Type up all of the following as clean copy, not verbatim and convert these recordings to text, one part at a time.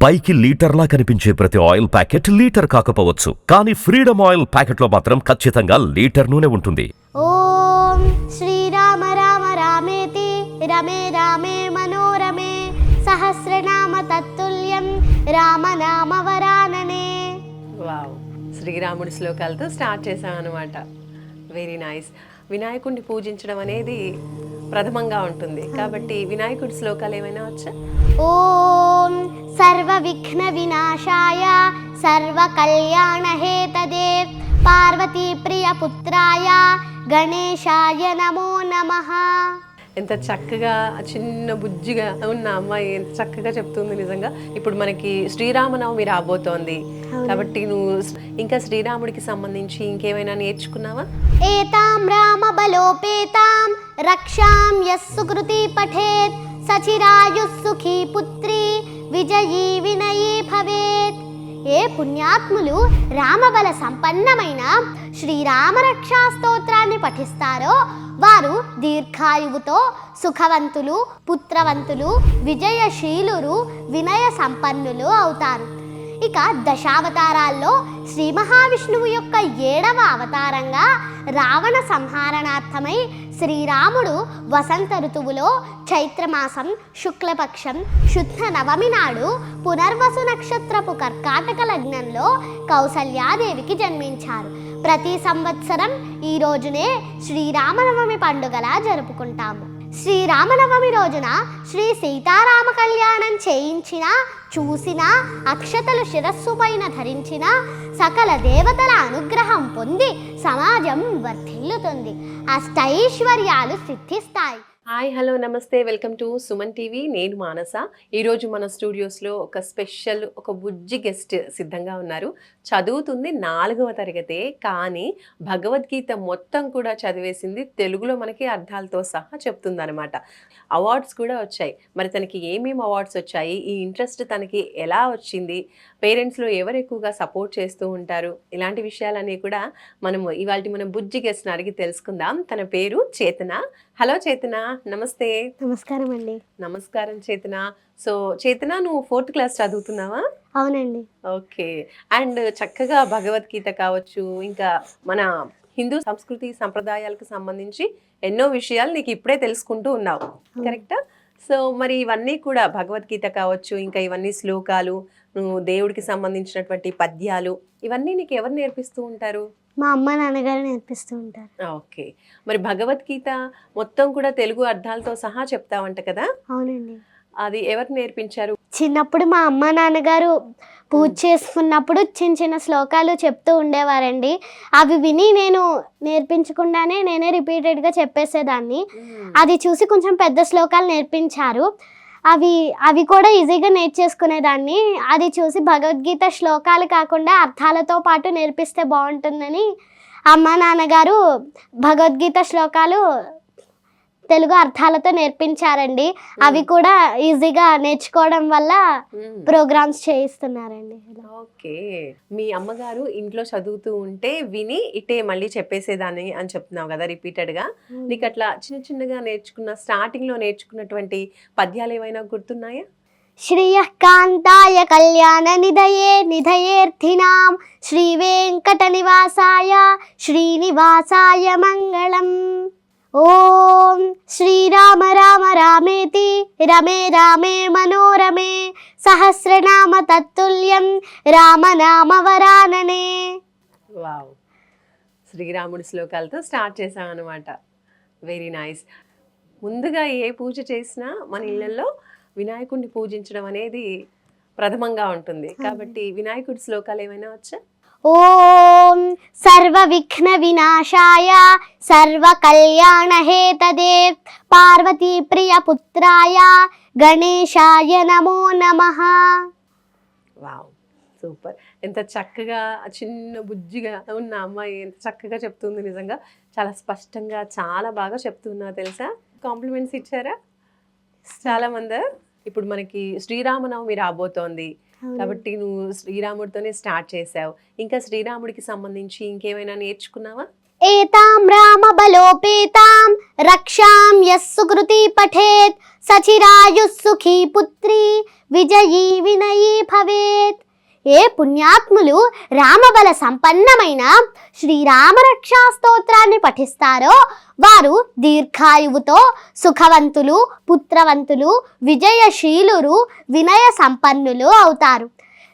పైకి లీటర్లా కనిపించే ప్రతి ఆయిల్ ప్యాకెట్ లీటర్ కాకపోవచ్చు, కానీ ఫ్రీడమ్ ఆయిల్ ప్యాకెట్లో మాత్రం ఖచ్చితంగా లీటర్ నూనె ఉంటుంది. ఓం శ్రీరామ రామ రామేతి రమే రామే మనోరమే సహస్రనామ తత్తుల్యం రామనామ వరాననే. వావ్, శ్రీరాముడి శ్లోకాలతో స్టార్ట్ చేసాం అనమాట. Very nice. వినాయకుడిని పూజించడం అనేది ప్రథమంగా ఉంటుంది కాబట్టి వినాయకుడి శ్లోకాలు ఏమైనా వచ్చా? ఓం సర్వ విఘ్న వినాశాయ సర్వ కళ్యాణ హేతదే పార్వతీ ప్రియ పుత్రాయ గణేశాయ నమో నమః. ఎంత చక్కగా చిన్న బుజ్జిగా ఉన్న అమ్మాయి ఎంత చక్కగా చెప్తుంది నిజంగా. ఇప్పుడు మనకి శ్రీరామనవమి రాబోతోంది కాబట్టి నువ్వు ఇంకా శ్రీరాముడికి సంబంధించి ఇంకేమైనా నేర్చుకున్నావా? ఏతాం రామ బలోపేతాం రక్షాం యస్సు కృతి పఠేత్ సచిరాయుః సుఖీ పుత్రి విజయీ వినయీ భవేత్. ఏ పుణ్యాత్ములు రామబల సంపన్నమైన శ్రీరామ రక్షా స్తోత్రాన్ని పఠిస్తారో వారు దీర్ఘాయువుతో సుఖవంతులు, పుత్రవంతులు, విజయశీలురు, వినయ సంపన్నులు అవుతారు. ఇక దశావతారాల్లో శ్రీ మహావిష్ణువు యొక్క 7వ అవతారంగా రావణ సంహారణార్థమై శ్రీరాముడు వసంత ఋతువులో చైత్రమాసం శుక్లపక్షం శుద్ధ నవమి నాడు పునర్వసు నక్షత్రపు కర్కాటక లగ్నంలో కౌసల్యాదేవికి జన్మించారు. ప్రతి సంవత్సరం ఈ రోజునే శ్రీరామనవమి పండుగలా జరుపుకుంటాము. శ్రీరామనవమి రోజున శ్రీ సీతారామ కళ్యాణం చేయించిన, చూసిన, అక్షతలు శిరస్సు పైన ధరించిన సకల దేవతల అనుగ్రహం పొంది సమాజం వర్ధిల్లుతుంది, అష్టైశ్వర్యాలు సిద్ధిస్తాయి. హాయ్, హలో, నమస్తే, వెల్కమ్ టు సుమన్ టీవీ. నేను మానస. ఈరోజు మన స్టూడియోస్లో ఒక స్పెషల్, ఒక బుజ్జి గెస్ట్ సిద్ధంగా ఉన్నారు. చదువుతుంది 4వ తరగతే, కానీ భగవద్గీత మొత్తం కూడా చదివేసింది. తెలుగులో మనకి అర్థాలతో సహా చెప్తుందనమాట. అవార్డ్స్ కూడా వచ్చాయి. మరి తనకి ఏమేమి అవార్డ్స్ వచ్చాయి, ఈ ఇంట్రెస్ట్ తనకి ఎలా వచ్చింది, పేరెంట్స్లో ఎవరు ఎక్కువగా సపోర్ట్ చేస్తూ ఉంటారు, ఇలాంటి విషయాలన్నీ కూడా మన బుజ్జి గెస్ట్ని అడిగి తెలుసుకుందాం. తన పేరు చేతన. హలో చేతన, నమస్తే. నమస్కారం అండి. నమస్కారం చేతన. సో చేతన, నువ్వు 4th క్లాస్ చదువుతున్నావా? అవునండి. ఓకే. అండ్ చక్కగా భగవద్గీత కావచ్చు, ఇంకా మన హిందూ సంస్కృతి సంప్రదాయాలకు సంబంధించి ఎన్నో విషయాలు నీకు ఇప్పుడే తెలుసుకుంటూ ఉన్నావు, కరెక్టా? సో మరి ఇవన్నీ కూడా భగవద్గీత కావచ్చు, ఇంకా ఇవన్నీ శ్లోకాలు, నువ్వు దేవుడికి సంబంధించినటువంటి పద్యాలు, ఇవన్నీ నీకు ఎవరు నేర్పిస్తూ ఉంటారు? మా అమ్మ నాన్నగారు నేర్పిస్తూ ఉంటారు. ఓకే. మరి భగవద్గీత మొత్తం కూడా తెలుగు అర్థాలతో సహా చెప్తావంట కదా? అవునండి. అది ఎవరు నేర్పించారు? చిన్నప్పుడు మా అమ్మ నాన్నగారు పూజ చేసుకున్నప్పుడు చిన్న చిన్న శ్లోకాలు చెప్తూ ఉండేవారండి. అవి విని నేను నేర్పించకుండానే నేనే రిపీటెడ్గా చెప్పేసేదాన్ని. అది చూసి కొంచెం పెద్ద శ్లోకాలు నేర్పించారు. అవి కూడా ఈజీగా నేర్చేసుకునేదాన్ని. అది చూసి భగవద్గీత శ్లోకాలు కాకుండా అర్థాలతో పాటు నేర్పిస్తే బాగుంటుందని అమ్మ నాన్నగారు భగవద్గీత శ్లోకాలు తెలుగు అర్థాలతో నేర్పించారండి. అవి కూడా ఈజీగా నేర్చుకోవడం వల్ల ప్రోగ్రామ్స్ చేయిస్తున్నారండి. ఓకే. మీ అమ్మగారు ఇంట్లో చదువుతూ ఉంటే విని ఇటే మళ్ళీ చెప్పేసేదాన్ని అని చెప్తున్నావు కదా రిపీటెడ్గా. నీకు అట్లా చిన్న చిన్నగా స్టార్టింగ్లో నేర్చుకున్నటువంటి పద్యాలు ఏమైనా గుర్తున్నాయా? శ్రీయః కాంతాయ కళ్యాణ నిధయే నిధయేర్థినాం శ్రీ వెంకట నివాసాయ శ్రీనివాసాయ మంగళం. ఓం శ్రీరామ రామ రామేతి రమే రామే మనోరమే సహస్రనామ తత్తుల్యం రామనామ వరాననే. వావ్, శ్రీరాముడి శ్లోకాలతో స్టార్ట్ చేసాం అనమాట. Very nice. ముందుగా ఏ పూజ చేసినా మన ఇళ్ళల్లో వినాయకుడిని పూజించడం అనేది ప్రథమంగా ఉంటుంది కాబట్టి వినాయకుడి శ్లోకాలు ఏమైనా వచ్చా? ఓం సర్వ విఘ్న వినాశాయ సర్వ కళ్యాణ హేతదే పార్వతీ ప్రియ పుత్రాయ గణేశాయ నమో నమః. Wow, super. ఎంత చక్కగా చిన్న బుజ్జిగా ఉన్న అమ్మాయి ఎంత చక్కగా చెప్తుంది. నిజంగా చాలా స్పష్టంగా చాలా బాగా చెప్తున్నా తెలుసా. కాంప్లిమెంట్స్ ఇచ్చారా చాలా మంది. ఇప్పుడు మనకి శ్రీరామనవమి రాబోతోంది కాబట్టి నువ్వు శ్రీరాముడితోనే స్టార్ట్ చేసావు. ఇంకా శ్రీరాముడికి సంబంధించి ఇంకేమైనా నేర్చుకున్నావా? ఏతాం రామ బలోపేతాం రక్షాం యస్ సుకృతి పఠేత్ సచిరాయుః సుఖీ పుత్రి విజయీ వినయీ భవేత్. ఏ పుణ్యాత్ములు రామబల సంపన్నమైన శ్రీరామరక్షా స్తోత్రాన్ని పఠిస్తారో వారు దీర్ఘాయువుతో సుఖవంతులు, పుత్రవంతులు, విజయశీలురు, వినయ సంపన్నులు అవుతారు.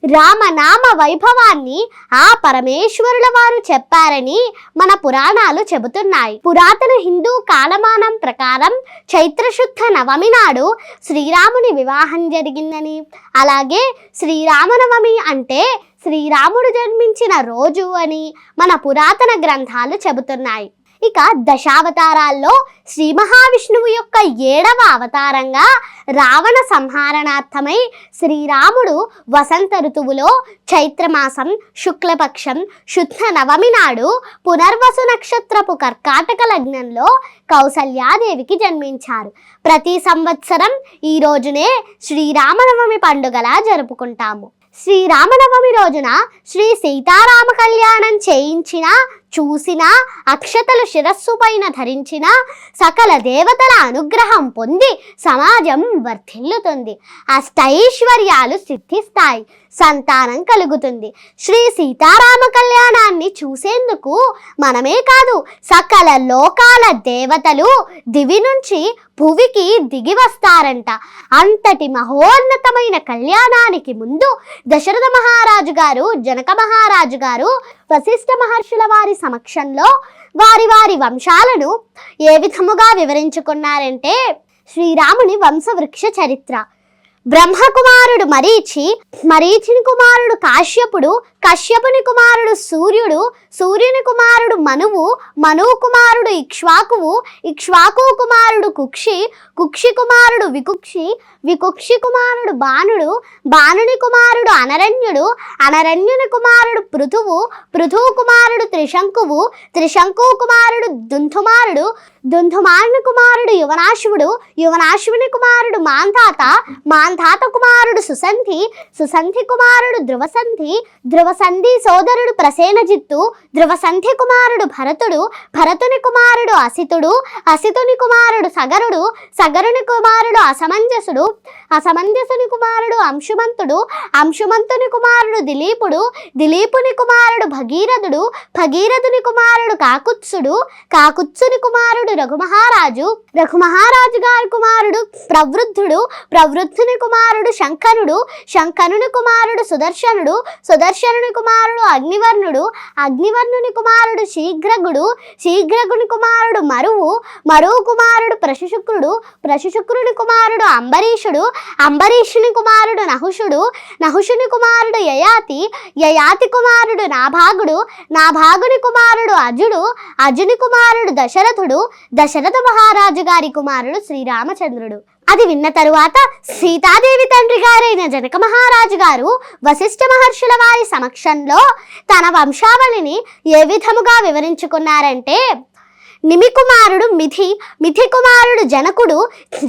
రామనామ వైభవాన్ని ఆ పరమేశ్వరుల వారు చెప్పారని మన పురాణాలు చెబుతున్నాయి. పురాతన హిందూ కాలమానం ప్రకారం చైత్రశుద్ధ నవమి నాడు శ్రీరాముని వివాహం జరిగిందని, అలాగే శ్రీరామనవమి అంటే శ్రీరాముడు జన్మించిన రోజు అని మన పురాతన గ్రంథాలు చెబుతున్నాయి. ఇక దశావతారాల్లో శ్రీ మహావిష్ణువు యొక్క 7వ అవతారంగా రావణ సంహారణార్థమై శ్రీరాముడు వసంత ఋతువులో చైత్రమాసం శుక్లపక్షం శుద్ధ నవమి నాడు పునర్వసు నక్షత్రపు కర్కాటక లగ్నంలో కౌసల్యాదేవికి జన్మించారు. ప్రతి సంవత్సరం ఈ రోజునే శ్రీరామనవమి పండుగలా జరుపుకుంటాము. శ్రీరామనవమి రోజున శ్రీ సీతారామ కళ్యాణం చేయించిన, చూసిన, అక్షతలు శిరస్సు పైన ధరించిన సకల దేవతల అనుగ్రహం పొంది సమాజం వర్ధిల్లుతుంది, అష్టైశ్వర్యాలు సిద్ధిస్తాయి, సంతానం కలుగుతుంది. శ్రీ సీతారామ కళ్యాణాన్ని చూసేందుకు మనమే కాదు సకల లోకాల దేవతలు దివి నుంచి భువికి దిగి వస్తారంట. అంతటి మహోన్నతమైన కళ్యాణానికి ముందు దశరథ మహారాజు గారు, జనక మహారాజు గారు వశిష్ఠ మహర్షుల వారి సమక్షంలో వారి వారి వంశాలను ఏ విధముగా వివరించుకున్నారంటే, శ్రీరాముని వంశవృక్ష చరిత్ర. బ్రహ్మకుమారుడు మరీచి, మరీచిని కుమారుడు కాశ్యపుడు, కశ్యపుని కుమారుడు సూర్యుడు, సూర్యుని కుమారుడు మనువు, మనువు కుమారుడు ఇక్ష్వాకువు, ఇక్ష్వాకు కుమారుడు కుక్షి, కుక్షి కుమారుడు వికుక్షి, వికుక్షి కుమారుడు బాణుడు, బాణుని కుమారుడు అనరణ్యుడు, అనరణ్యుని కుమారుడు పృథువు, పృథువు కుమారుడు త్రిశంకువు, త్రిశంకు కుమారుడు దుంధుమారుడు, దుంధుమారుని కుమారుడు యువనాశ్వుడు, యువనాశ్వుని కుమారుడు మాంధాత, మాంధాత కుమారుడు సుసంధి, సుసంధి కుమారుడు ధ్రువసంధి, ధ్రువసంధి సోదరుడు ప్రసేనజిత్తు, ధ్రువసంధి కుమారుడు భరతుడు, భరతుని కుమారుడు అసితుడు, అసితుని కుమారుడు సగరుడు, సగరుని కుమారుడు అసమంజసుడు, అసమంజసుని కుమారుడు అంశుమంతుడు, అంశుమంతుని కుమారుడు దిలీపుడు, దిలీపుని కుమారుడు భగీరథుడు, భగీరథుని కుమారుడు కాకుత్సుడు, కాకుత్సుని కుమారుడు రఘుమహారాజు, రఘుమహారాజు గారి కుమారుడు ప్రవృద్ధుడు, ప్రవృద్ధుని కుమారుడు శంఖనుడు, శంఖనుని కుమారుడు సుదర్శనుడు, సుదర్శనుని కుమారుడు అగ్నివర్ణుడు, అగ్నివర్ణుని కుమారుడు శీఘ్రగుడు, శీఘ్రగుని కుమారుడు మరువు, మరువు కుమారుడు ప్రశుశుక్రుడు, ప్రశుశుక్రుని కుమారుడు అంబరీషుడు, అంబరీషుని కుమారుడు నహుషుడు, నహుషుని కుమారుడు యయాతి, యయాతి కుమారుడు నాభాగుడు, నాభాగుని కుమారుడు అజుడు, అజుని కుమారుడు దశరథుడు, దశరథ మహారాజు గారి కుమారుడు శ్రీరామచంద్రుడు. అది విన్న తరువాత సీతాదేవి తండ్రి గారైన జనక మహారాజు గారు వశిష్ఠ మహర్షుల వారి సమక్షంలో తన వంశావళిని ఏ విధముగా వివరించుకున్నారంటే, నిమి కుమారుడు మిథి, మిథి కుమారుడు జనకుడు,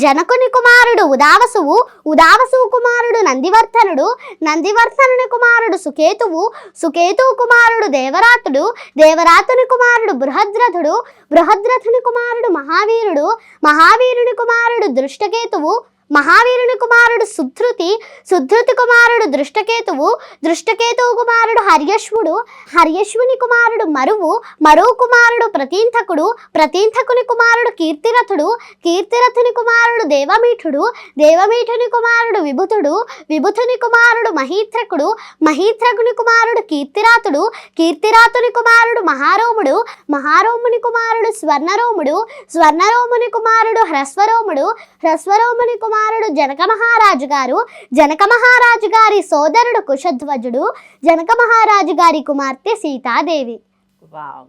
జనకుని కుమారుడు ఉదావసువు, ఉదావసువు కుమారుడు నందివర్ధనుడు, నందివర్ధనుని కుమారుడు సుకేతువు, సుకేతువు కుమారుడు దేవరాతుడు, దేవరాతుని కుమారుడు బృహద్రథుడు, బృహద్రథుని కుమారుడు మహావీరుడు, మహావీరుని కుమారుడు దృష్టకేతువు, మహావీరుని కుమారుడు సుధృతి, సుధృతి కుమారుడు దృష్టకేతువు, దృష్టకేతువు కుమారుడు హర్యశ్వుడు, హర్యశ్వుని కుమారుడు మరువు, మరువు కుమారుడు ప్రతీంథకుడు, ప్రతీంథకుని కుమారుడు కీర్తిరథుడు, కీర్తిరథుని కుమారుడు దేవమీఠుడు, దేవమీఠుని కుమారుడు విభుతుడు, విభుతుని కుమారుడు మహీత్రకుడు, మహీత్రకుని కుమారుడు కీర్తిరాతుడు, కీర్తిరాతుని కుమారుడు మహారోముడు, మహారోముని కుమారుడు స్వర్ణరోముడు, స్వర్ణరోముని కుమారుడు హ్రస్వరోముడు, హ్రస్వరోముని కుమారుడు జనక మహారాజు గారు, జనక మహారాజు గారి సోదరుడు కుశధ్వజుడు, జనక మహారాజు గారి కుమార్తె సీతాదేవి. Wow,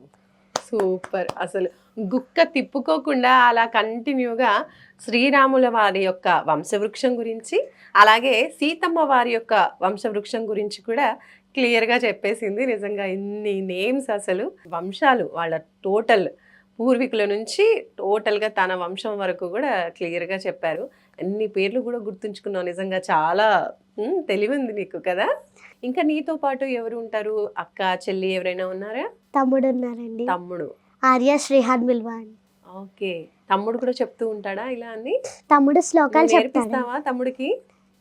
super. అసలు గుక్క తిప్పుకోకుండా అలా కంటిన్యూగా శ్రీరాముల వారి యొక్క వంశవృక్షం గురించి, అలాగే సీతమ్మ వారి యొక్క వంశవృక్షం గురించి కూడా క్లియర్గా చెప్పేసింది. నిజంగా ఇన్ని నేమ్స్, అసలు వంశాలు వాళ్ళ టోటల్ పూర్వీకుల నుంచి టోటల్గా తన వంశం వరకు కూడా క్లియర్గా చెప్పారు. అన్ని పేర్లు కూడా గుర్తుంచుకున్నావు. నిజంగా చాలా తెలివి ఉంది నీకు కదా. ఇంకా నీతో పాటు ఎవరు ఉంటారు? అక్క, చెల్లి ఎవరైనా ఉన్నారా? తమ్ముడు ఉన్నారండి. తమ్ముడు. ఆర్య శ్రీహాద్ బిల్వాణి. ఓకే, తమ్ముడు కూడా చెప్తూ ఉంటాడా ఇలా అన్ని? తమ్ముడు శ్లోకాలు నువ్వు చెప్తాడు. నేర్పిస్తావా తమ్ముడికి?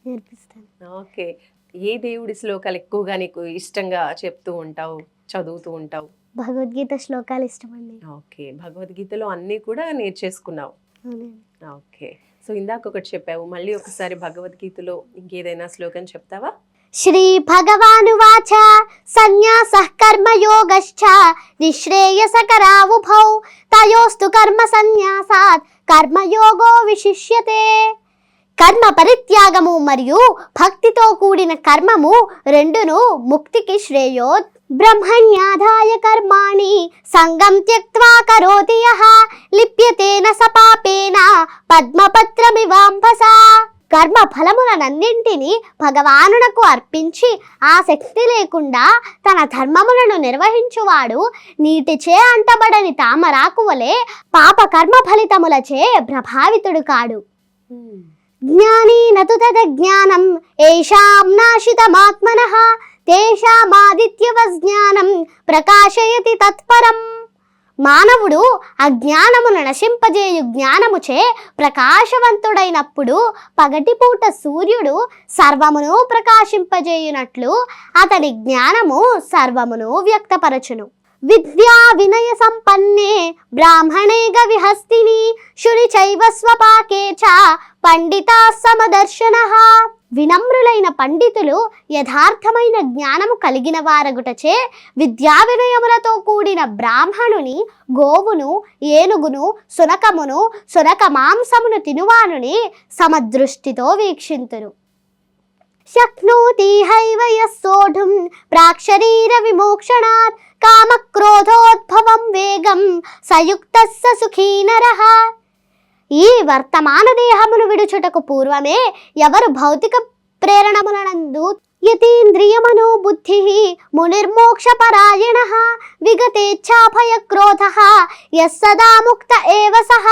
నేర్పిస్తాను. ఓకే, ఏ దేవుడి శ్లోకాలు ఎక్కువగా నీకు ఇష్టంగా చెప్తూ ఉంటావు, చదువుతూ ఉంటావు? భగవద్గీత శ్లోకాలు ఇష్టమండి. ఓకే, భగవద్గీతలో అన్నీ కూడా నేర్చేసుకున్నావు. అవునండి. ఓకే, సో ఇందాక ఒకటి చెప్పావు, మళ్ళీ ఒకసారి భగవద్గీతలో ఇంకేదైనా శ్లోకం చెప్తావా? శ్రీ భగవానువాచ సన్యాసః కర్మయోగశ్చ నిశ్రేయసకరావుభౌ తయోస్తు కర్మ సన్యాసాత్ కర్మయోగో విశిష్యతే. కర్మ పరిత్యాగము మరియు భక్తితో కూడిన కర్మము రెండును ముక్తికి శ్రేయోత్. బ్రహ్మణ్యాధాయ కర్మాణి సంగం త్యక్త్వా కరోతి యః లిప్యతేన స పాపేన పద్మపత్రమివాంభసా. కర్మ ఫలములనన్నింటినీ భగవానునకు అర్పించి ఆసక్తి లేకుండా తన ధర్మములను నిర్వహించువాడు నీటిచే అంటబడని తామరాకు వలె పాప కర్మ ఫలితములచే ప్రభావితుడు కాడు. జ్ఞానీ నతు తదజ్ఞానం ఏషాం నాశితమాత్మనః తేషామాదిత్యవజ్ఞానం ప్రకాశయతి తత్పరం. మానవుడు అజ్ఞానమును నశింపజేయు జ్ఞానముచే ప్రకాశవంతుడైనప్పుడు పగటిపూట సూర్యుడు సర్వమును ప్రకాశింపజేయునట్లు అతని జ్ఞానము సర్వమును వ్యక్తపరచును. విద్యా వినయ సంపన్నే బ్రాహ్మణే గవిహస్తిని శుని చైవ స్వపాకే చ పండితా సమదర్శనః. వినమ్రులైన పండితులు యథార్థమైన జ్ఞానము కలిగిన వారగుటచే విద్యా వినయములతో కూడిన బ్రాహ్మణుని గోవును ఏనుగును సునకమును సునక మాంసమును తినువానుని సమదృష్టితో వీక్షింతురు. శక్నోతి హైవ యస్సోఢుం ప్రాక్శరీర విమోక్షణాత్ కామక్రోధోద్భవం వేగం సయుక్తస్స సుఖీ నరః. ఈ వర్తమాన దేహమును విడుచుటకు పూర్వమే ఎవరు భౌతిక ప్రేరణములనందు యతీంద్రియమనో బుద్ధి మునిర్మోక్షపరాయణః విగతేచ్ఛాభయక్రోధః యస్సదా ముక్త ఏవ సః.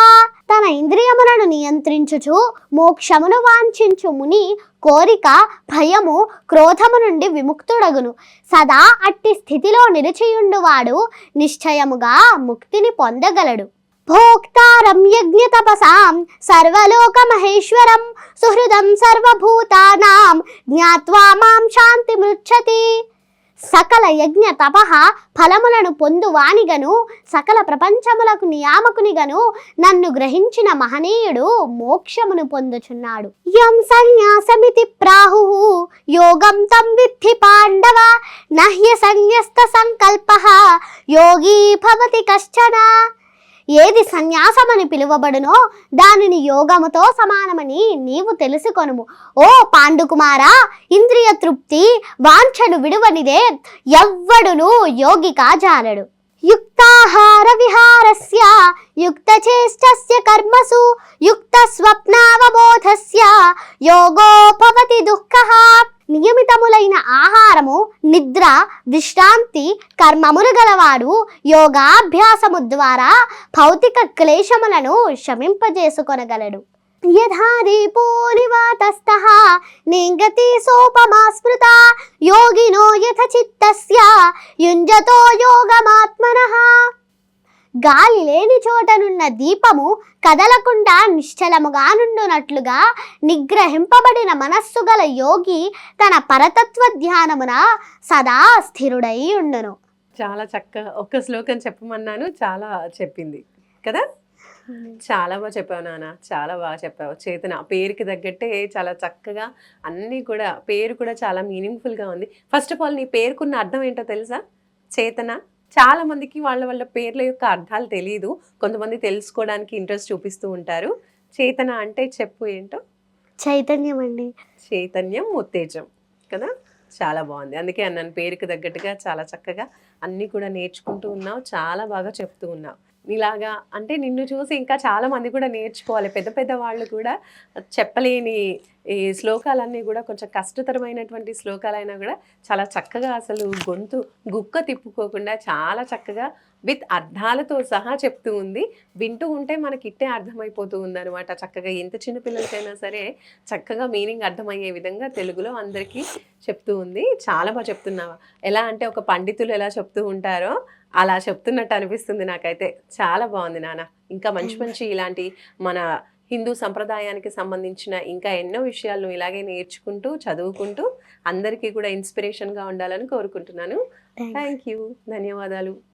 తన ఇంద్రియములను నియంత్రించుచు మోక్షమును వాంఛించు ముని కోరిక భయము క్రోధము నుండి విముక్తుడగును. సదా అట్టి స్థితిలో నిలిచియుండువాడు నిశ్చయముగా ముక్తిని పొందగలడు. భోక్తారం యజ్ఞ తపసాం సర్వలోక మహేశ్వరం సుహృదం సర్వభూతానాం జ్ఞాత్వా మాం శాంతి మృచ్చతి. సకల యజ్ఞ తపః ఫలములను పొందువానిగను సకల ప్రపంచములకు నియామకునిగను నన్ను గ్రహించిన మహనీయుడు మోక్షమును పొందుచున్నాడు. యం సన్యాసమితి ప్రాహుః యోగం తం విద్ధి పాండవ నహ్య సన్యస్త సంకల్పః యోగీ భవతి కశ్చన. ఏది సన్యాసమని పిలువబడునో దానిని యోగముతో సమానమని నీవు తెలుసుకొనుము. ఓ పాండుకుమారా, ఇంద్రియ తృప్తి వాంఛను విడువనిదే ఎవ్వడును యోగి కాజాలడు. యుక్తాహార విహారస్య యుక్తచేష్టస్య కర్మసు యుక్త స్వప్నావబోధస్య యోగో భవతి దుఃఖః. నియమితములైన ఆహారము నిద్ర విశ్రాంతి కర్మములు గలవాడు యోగాభ్యాసము ద్వారా భౌతిక క్లేశములను శమింపజేసుకొనగలడు. యథా దీపో నివాతస్థః నింగతి సోపమా స్మృతా యోగినో యథ చిత్తస్య యుంజతో యోగమాత్మనః. గాలి లేని చోటనున్న దీపము కదలకుండా నిశ్చలముగా నుండునట్లుగా నిగ్రహింపబడిన మనస్సు గల యోగి తన పరతత్వ ధ్యానమున సదా స్థిరుడై ఉండును. చాలా చక్కగా ఒక్క శ్లోకం చెప్పమన్నాను, చాలా చెప్పింది కదా. చాలా బాగా చెప్పావు నాన్న, చాలా బాగా చెప్పావు. చేతన పేరుకి తగ్గట్టే చాలా చక్కగా అన్నీ కూడా, పేరు కూడా చాలా మీనింగ్ఫుల్గా ఉంది. ఫస్ట్ ఆఫ్ ఆల్ నీ పేరుకున్న అర్థం ఏంటో తెలుసా? చేతన. చాలా మందికి వాళ్ళ వాళ్ళ పేర్ల యొక్క అర్థాలు తెలియదు, కొంతమంది తెలుసుకోవడానికి ఇంట్రెస్ట్ చూపిస్తూ ఉంటారు. చేతన అంటే చెప్పు ఏంటో? చైతన్యం అండి. చైతన్యం ఉత్తేజం కదా. చాలా బాగుంది, అందుకే అన్నాను పేరుకి తగ్గట్టుగా చాలా చక్కగా అన్నీ కూడా నేర్చుకుంటూ ఉన్నావు, చాలా బాగా చెప్తూ ఉన్నావు. ఇలాగా అంటే నిన్ను చూసి ఇంకా చాలా మంది కూడా నేర్చుకోవాలి. పెద్ద పెద్ద వాళ్ళు కూడా చెప్పలేని ఈ శ్లోకాలన్నీ కూడా కొంచెం కష్టతరమైనటువంటి శ్లోకాలైనా కూడా చాలా చక్కగా అసలు గొంతు గుక్క తిప్పుకోకుండా చాలా చక్కగా విత్ అర్థాలతో సహా చెప్తూ ఉంది. వింటూ ఉంటే మనకి ఇట్టే అర్థమైపోతూ ఉందన్నమాట. చక్కగా ఎంత చిన్న పిల్లలకైనా సరే చక్కగా మీనింగ్ అర్థమయ్యే విధంగా తెలుగులో అందరికీ చెప్తూ ఉంది. చాలా బాగా చెప్తున్నావా. ఎలా అంటే ఒక పండితులు ఎలా చెప్తూ ఉంటారో అలా చెప్తున్నట్టు అనిపిస్తుంది నాకైతే. చాలా బాగుంది నాన్న. ఇంకా మంచి మంచి ఇలాంటి మన హిందూ సంప్రదాయానికి సంబంధించిన ఇంకా ఎన్నో విషయాలు నువ్వు ఇలాగే నేర్చుకుంటూ చదువుకుంటూ అందరికీ కూడా ఇన్స్పిరేషన్గా ఉండాలని కోరుకుంటున్నాను. Thank you. ధన్యవాదాలు.